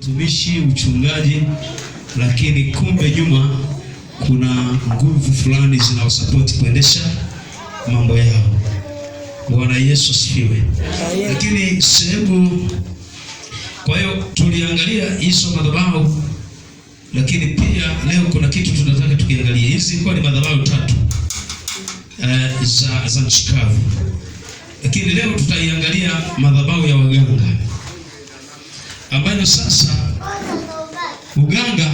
utumishi, uchungaji, lakini kumbe nyuma kuna nguvu fulani zinawasapoti kuendesha mambo yao. Bwana Yesu asifiwe. Lakini sehemu, kwa hiyo tuliangalia hizo madhabahu, lakini pia leo kuna kitu tunataka tukiangalia. Hizi kwa ni madhabahu tatu za nchi kavu, lakini leo tutaiangalia madhabahu ya waganga, ambayo sasa uganga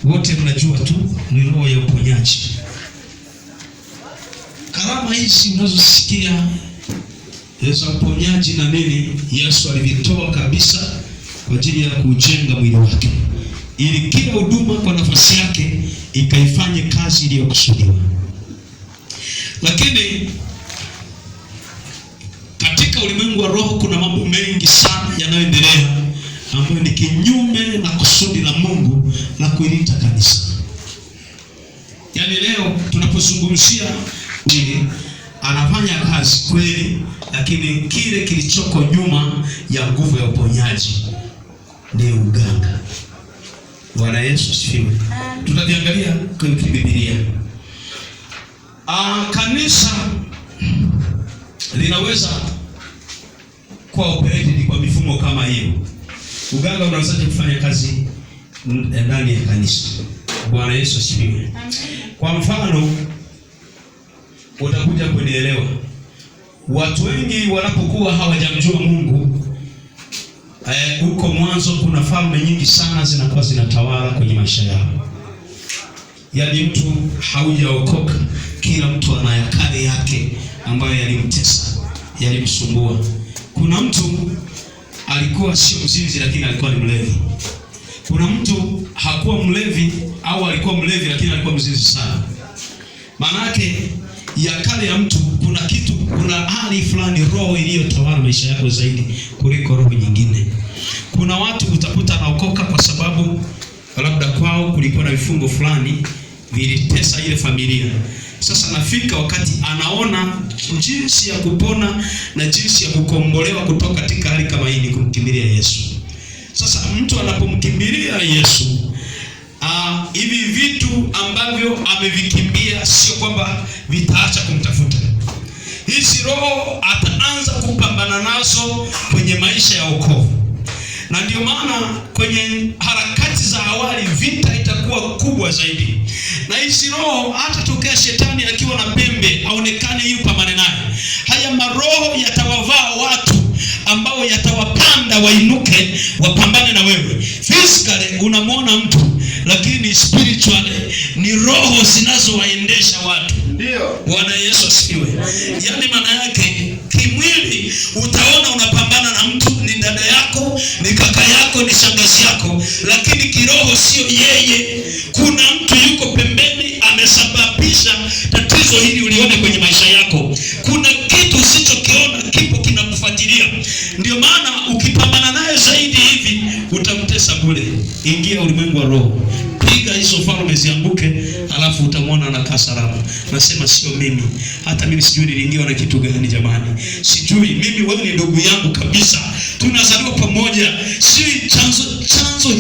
wote mnajua tu ni roho ya uponyaji. Karama hizi unazosikia za uponyaji na nini, Yesu alivitoa kabisa kwa ajili ya kujenga mwili wake, ili kila huduma kwa nafasi yake ikaifanye kazi iliyokusudiwa. Lakini katika ulimwengu wa roho kuna mambo mengi sana yanayoendelea ambayo ni kinyume na kusudi la Mungu la kuilinda kanisa. Yaani leo tunapozungumzia mwili anafanya kazi kweli, lakini kile kilichoko nyuma ya nguvu ya uponyaji ni uganga. Bwana Yesu asifiwe. Tutaangalia kwenye Biblia. Kanisa linaweza kuwa operated kwa mifumo kama hiyo. Uganga unaweza kufanya kazi ndani ya kanisa. Bwana Yesu asifiwe. Kwa mfano, utakuja kunielewa. Watu wengi wanapokuwa hawajamjua Mungu, huko mwanzo kuna falme nyingi sana zinakuwa zinatawala kwenye maisha yao. Yaani mtu haujaokoka, kila mtu ana yakale yake ambayo yalimtesa, yalimsumbua. Kuna mtu alikuwa sio mzinzi lakini alikuwa ni mlevi. Kuna mtu hakuwa mlevi au alikuwa mlevi lakini alikuwa mzinzi sana. Maana yake ya kale ya mtu kuna hali fulani, roho iliyotawala maisha yako zaidi kuliko roho nyingine. Kuna watu utakuta naokoka kwa sababu labda kwao kulikuwa na vifungo fulani vilitesa ile familia. Sasa nafika wakati anaona jinsi ya kupona na jinsi ya kukombolewa kutoka katika hali kama hii ni kumkimbilia Yesu. Sasa mtu anapomkimbilia Yesu, hivi vitu ambavyo amevikimbia sio kwamba vitaacha kumtafuta. Hizi roho ataanza kupambana nazo kwenye maisha ya wokovu. Na ndio maana kwenye harakati za awali vita itakuwa kubwa zaidi. Na hizi roho hata tokea shetani akiwa na pembe aonekane yu pambane naye, haya maroho yatawavaa watu ambao yatawapanda wainuke wapambane na wewe. Physically unamwona mtu, lakini spiritually ni roho zinazowaendesha watu. Ndio. Bwana Yesu asifiwe. Yaani maana yake kimwili utaona unapambana na mtu, ni dada yako, ni kaka yako, ni shangazi yako, lakini kiroho sio yeye. Kuna mtu yuko pembeni amesababisha tatizo hili ulione kwenye maisha yako. Kuna kitu usichokiona kipo kinakufuatilia. Ndio maana ukipambana naye zaidi hivi utamtesa bure. Ingia ulimwengu wa roho. Piga hizo falme zianguke, alafu utamwona anakaa salama. Nasema sio mimi. Hata mimi sijui niliingiwa na kitu gani jamani. Sijui mimi, wewe ni ndugu yangu kabisa. Tunazaliwa pamoja. Si chanzo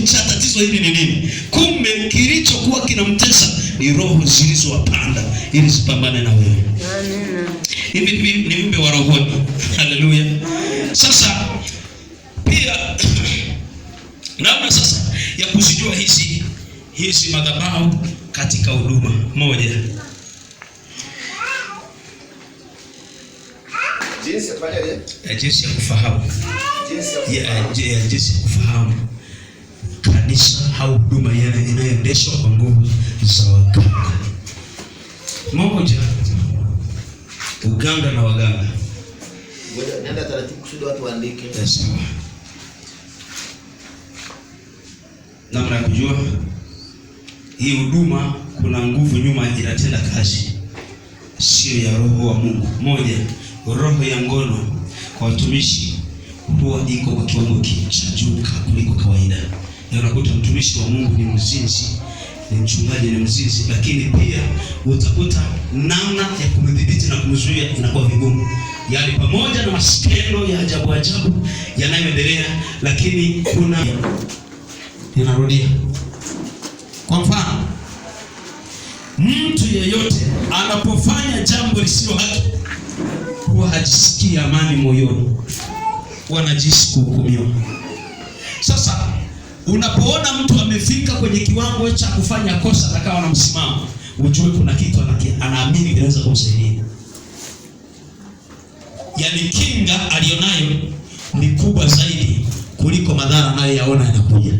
cha tatizo hili ni nini? Kumbe kilichokuwa kinamtesa ni roho zilizowapanda ili zipambane na wewe. Hivi ni viumbe wa rohoni. Haleluya. Sasa pia naona sasa ya kuzijua hizi madhabahu katika huduma moja. Jinsi ya kufahamu. Jinsi ya kufahamu kanisa au huduma inayoendeshwa kwa nguvu za waganga. Moja, uganga na waganga. Ngoja nenda taratibu kusudi watu waandike. Sawa. Namna ya kujua hii huduma kuna nguvu nyuma inatenda kazi, sio ya roho wa Mungu. Moja, roho ya ngono kwa watumishi huwa iko kwa kiwango cha juu kuliko kawaida. Na unakuta mtumishi wa Mungu ni mzinzi, ni mchungaji, ni mzizi, lakini pia utakuta namna ya kumdhibiti na kumzuia inakuwa vigumu. Yaani pamoja na maskendo ya ajabu ajabu yanayoendelea, lakini kuna ninarudia. Kwa mfano, mtu yeyote anapofanya jambo lisilo haki huwa hajisikii amani moyoni, huwa anajisikia kuhukumiwa. Sasa unapoona mtu amefika kwenye kiwango cha kufanya kosa na kawa na msimamo, ujue kuna kitu anaamini kinaweza kumsaidia. Yaani kinga alionayo ni kubwa zaidi kuliko madhara anayoyaona yanakuja.